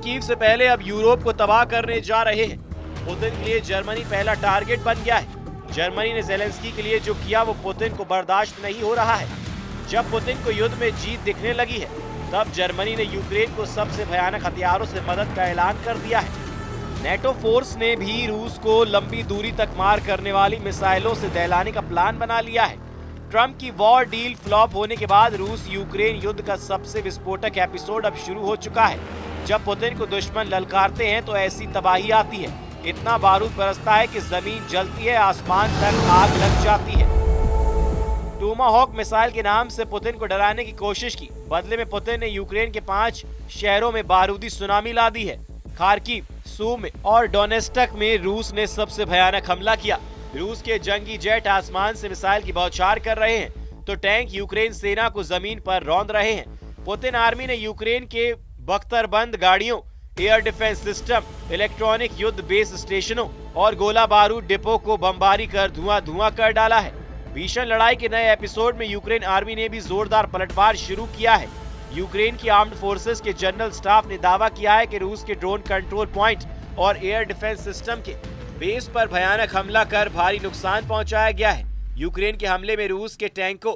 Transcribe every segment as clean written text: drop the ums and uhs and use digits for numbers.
Kyiv से पहले अब यूरोप को तबाह करने जा रहे हैं। पुतिन के लिए जर्मनी पहला टारगेट बन गया है। जर्मनी ने ज़ेलेंस्की के लिए जो किया वो पुतिन को बर्दाश्त नहीं हो रहा है। जब पुतिन को युद्ध में जीत दिखने लगी है, तब जर्मनी ने यूक्रेन को सबसे भयानक हथियारों से मदद का ऐलान कर दिया है। नेटो फोर्स ने भी रूस को लंबी दूरी तक मार करने वाली मिसाइलों से दहलाने का प्लान बना लिया है। ट्रंप की वॉर डील फ्लॉप होने के बाद रूस यूक्रेन युद्ध का सबसे विस्फोटक एपिसोड अब शुरू हो चुका है। जब पुतिन को दुश्मन ललकारते हैं तो ऐसी तबाही आती है, इतना बारूद बरसता है कि जमीन जलती है, आसमान तक आग लग जाती है। टोमाहॉक मिसाइल के नाम से पुतिन को डराने की कोशिश की। बदले में पुतिन ने यूक्रेन के 5 शहरों में बारूदी सुनामी ला दी है। खार्किव, सूमी और डोनेस्टक में रूस ने सबसे भयानक हमला किया। रूस के जंगी जेट आसमान से मिसाइल की बौछार कर रहे हैं तो टैंक यूक्रेन सेना को जमीन पर रौंद रहे हैं। पुतिन आर्मी ने यूक्रेन के बख्तरबंद गाड़ियों, एयर डिफेंस सिस्टम, इलेक्ट्रॉनिक युद्ध बेस स्टेशनों और गोला बारूद डिपो को बमबारी कर धुआं कर डाला है। भीषण लड़ाई के नए एपिसोड में यूक्रेन आर्मी ने भी जोरदार पलटवार शुरू किया है। यूक्रेन की आर्म्ड फोर्सेस के जनरल स्टाफ ने दावा किया है कि रूस के ड्रोन कंट्रोल पॉइंट और एयर डिफेंस सिस्टम के बेस पर भयानक हमला कर भारी नुकसान पहुंचाया गया है। यूक्रेन के हमले में रूस के टैंकों,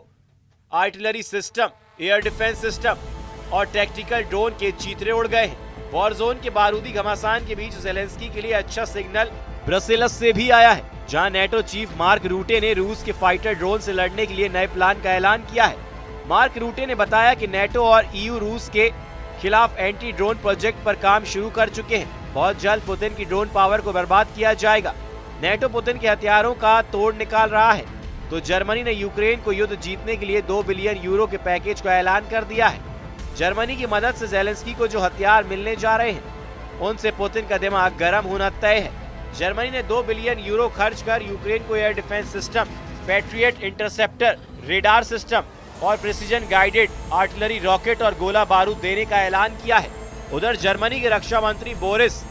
artillery system, air defence system और टैक्टिकल ड्रोन के चीथड़े उड़ गए हैं। वॉर जोन के बारूदी घमासान के बीच ज़ेलेंस्की के लिए अच्छा सिग्नल ब्रसेल्स से भी आया है, जहां नेटो चीफ मार्क रूटे ने रूस के फाइटर ड्रोन से लड़ने के लिए नए प्लान का ऐलान किया है। मार्क रूटे ने बताया कि नेटो और ईयू रूस के खिलाफ एंटी ड्रोन प्रोजेक्ट पर काम शुरू कर चुके हैं। बहुत जल्द पुतिन की ड्रोन पावर को बर्बाद किया जाएगा। नेटो पुतिन के हथियारों का तोड़ निकाल रहा है तो जर्मनी ने यूक्रेन को युद्ध जीतने के लिए 2 बिलियन यूरो के पैकेज का ऐलान कर दिया है। जर्मनी की मदद से ज़ेलेंस्की को जो हथियार मिलने जा रहे हैं, उनसे पुतिन का दिमाग गर्म होना तय है। जर्मनी ने 2 बिलियन यूरो खर्च कर यूक्रेन को air defence system, patriot interceptor, radar system और प्रिसीजन गाइडेड आर्टिलरी रॉकेट और गोला बारूद देने का ऐलान किया है। उधर जर्मनी के रक्षा मंत्री बोरिस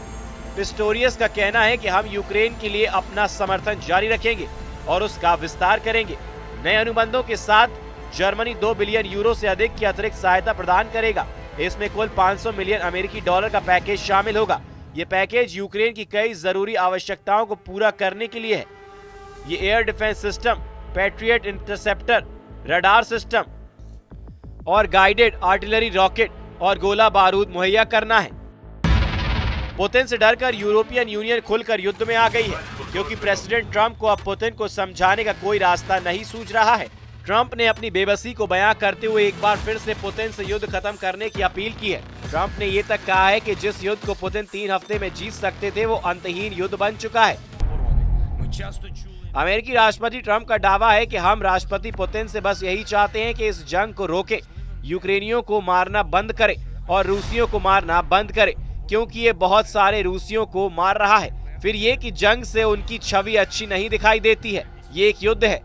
पिस्टोरियस का कहना है कि हम यूक्रेन के लिए अपना समर्थन जारी रखेंगे और उसका विस्तार करेंगे। नए अनुबंधों के साथ जर्मनी 2 बिलियन यूरो से अधिक की अतिरिक्त सहायता प्रदान करेगा। इसमें कुल 500 मिलियन अमेरिकी डॉलर का पैकेज शामिल होगा। ये पैकेज यूक्रेन की कई जरूरी आवश्यकताओं को पूरा करने के लिए है। ये air defence system, patriot interceptor, radar system और गाइडेड आर्टिलरी रॉकेट और गोला बारूद मुहैया करना है। पुतिन से डरकर यूरोपियन यूनियन खुलकर युद्ध में आ गई है, क्योंकि प्रेसिडेंट ट्रंप को अब पुतिन को समझाने का कोई रास्ता नहीं सूझ रहा है। ट्रंप ने अपनी बेबसी को बयां करते हुए एक बार फिर से पुतिन से युद्ध खत्म करने की अपील की है। ट्रंप ने ये तक कहा है कि जिस युद्ध को पुतिन 3 हफ्ते में जीत सकते थे वो अंतहीन युद्ध बन चुका है। अमेरिकी राष्ट्रपति ट्रंप का दावा है कि हम राष्ट्रपति पुतिन से बस यही चाहते हैं कि इस जंग को रोके, यूक्रेनियों को मारना बंद करे और रूसियों को मारना बंद करे, क्योंकि ये बहुत सारे रूसियों को मार रहा है। फिर ये कि जंग से उनकी छवि अच्छी नहीं दिखाई देती है। ये एक युद्ध है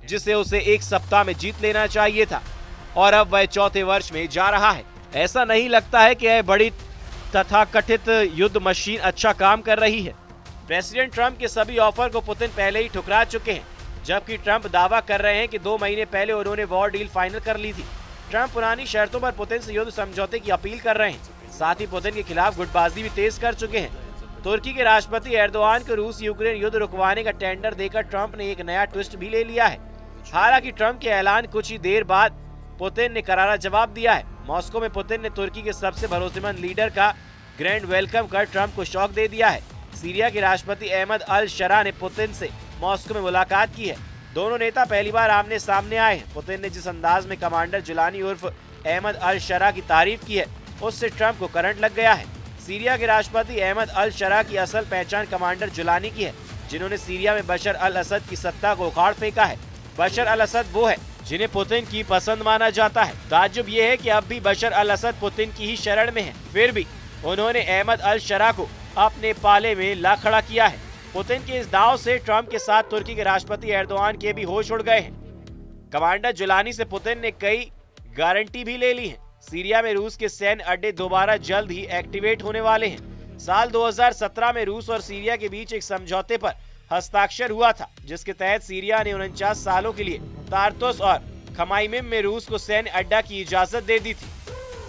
जिसे उसे 1 सप्ताह में जीत लेना चाहिए था और अब वह 4थे वर्ष में जा रहा है। ऐसा नहीं लगता है कि यह बड़ी तथाकथित युद्ध मशीन अच्छा काम कर रही है। प्रेसिडेंट ट्रंप के सभी ऑफर को पुतिन पहले ही ठुकरा चुके हैं, जबकि ट्रंप दावा कर रहे हैं कि 2 महीने पहले उन्होंने वॉर डील फाइनल कर ली थी। ट्रंप पुरानी शर्तों पर पुतिन से युद्ध समझौते की अपील कर रहे हैं। साथ ही पुतिन के खिलाफ गुटबाजी भी तेज कर चुके हैं। तुर्की के राष्ट्रपति एर्दोआन को रूस यूक्रेन युद्ध रुकवाने का टेंडर देकर ट्रंप ने एक नया ट्विस्ट भी ले लिया है। हालांकि ट्रंप के ऐलान कुछ ही देर बाद पुतिन ने करारा जवाब दिया है। मॉस्को में पुतिन ने तुर्की के सबसे भरोसेमंद लीडर का ग्रैंड वेलकम कर ट्रंप को शॉक दे दिया है। सीरिया के राष्ट्रपति अहमद अल शरा ने पुतिन से मॉस्को में मुलाकात की है। दोनों नेता पहली बार आमने सामने आए हैं। पुतिन ने जिस अंदाज में कमांडर जुलानी उर्फ अहमद अल शरा की तारीफ की है, उससे ट्रंप को करंट लग गया है। सीरिया के राष्ट्रपति अहमद अल शरा की असल पहचान कमांडर जुलानी की है, जिन्होंने सीरिया में बशर अल असद की सत्ता को उखाड़ फेंका है। बशर अल असद वो है जिन्हें पुतिन की पसंद माना जाता है। ताज्जुब ये है कि अब भी बशर अल असद पुतिन की ही शरण में है, फिर भी उन्होंने अहमद अल शरा को अपने पाले में ला खड़ा किया है। पुतिन के इस दाव से ट्रंप के साथ तुर्की के राष्ट्रपति एर्दोआन के भी होश उड़ गए हैं। कमांडर जुलानी से पुतिन ने कई गारंटी भी ले ली है। सीरिया में रूस के सैन्य अड्डे दोबारा जल्द ही एक्टिवेट होने वाले हैं। साल 2017 में रूस और सीरिया के बीच एक समझौते पर हस्ताक्षर हुआ था, जिसके तहत सीरिया ने 49 सालों के लिए तारतुस और खमाइमिम में रूस को सैन्य अड्डा की इजाजत दे दी थी।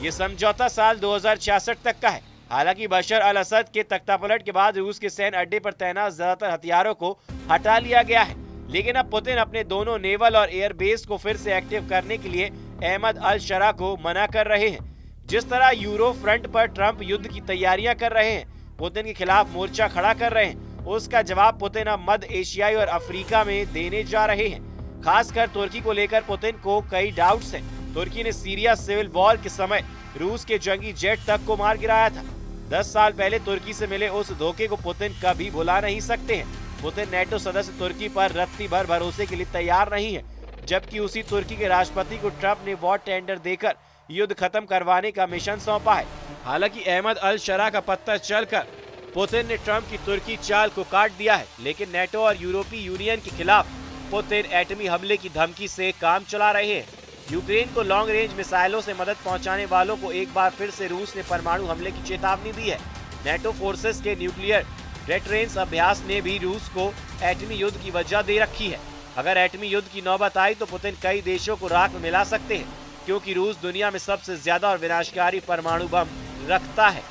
ये समझौता साल 2066 तक का है। हालांकि बशर अल असद के तख्तापलट के बाद रूस के सैन्य अड्डे पर तैनात ज्यादातर हथियारों को हटा लिया गया है, लेकिन अब पुतिन अपने दोनों नेवल और एयर बेस को फिर से एक्टिव करने के लिए अहमद अल शरा को मना कर रहे हैं। जिस तरह यूरो फ्रंट पर ट्रंप युद्ध की तैयारियां कर रहे हैं, पुतिन के खिलाफ मोर्चा खड़ा कर रहे हैं, उसका जवाब पुतिन अब मध्य एशियाई और अफ्रीका में देने जा रहे हैं। खासकर तुर्की को लेकर पुतिन को कई डाउट्स हैं। तुर्की ने सीरिया सिविल वॉर के समय रूस के जंगी जेट तक को मार गिराया था। 10 साल पहले तुर्की से मिले उस धोखे को पुतिन कभी भुला नहीं सकते हैं। पुतिन नेटो सदस्य तुर्की पर रत्ती भर भरोसे के लिए तैयार नहीं है, जबकि उसी तुर्की के राष्ट्रपति को ट्रंप ने वॉर टेंडर देकर युद्ध खत्म करवाने का मिशन सौंपा है। हालांकि अहमद अल शरा का पत्ता चलकर पुतिन ने ट्रंप की तुर्की चाल को काट दिया है, लेकिन नेटो और यूरोपीय यूनियन के खिलाफ पुतिन एटमी हमले की धमकी से काम चला रहे हैं। यूक्रेन को लॉन्ग रेंज मिसाइलों से मदद पहुंचाने वालों को एक बार फिर से रूस ने परमाणु हमले की चेतावनी दी है। नेटो फोर्सेस के न्यूक्लियर डेटरेंस अभ्यास ने भी रूस को एटमी युद्ध की वजह दे रखी है। अगर एटमी युद्ध की नौबत आई तो पुतिन कई देशों को राख में मिला सकते हैं, क्योंकि रूस दुनिया में सबसे ज्यादा और विनाशकारी परमाणु बम रखता है।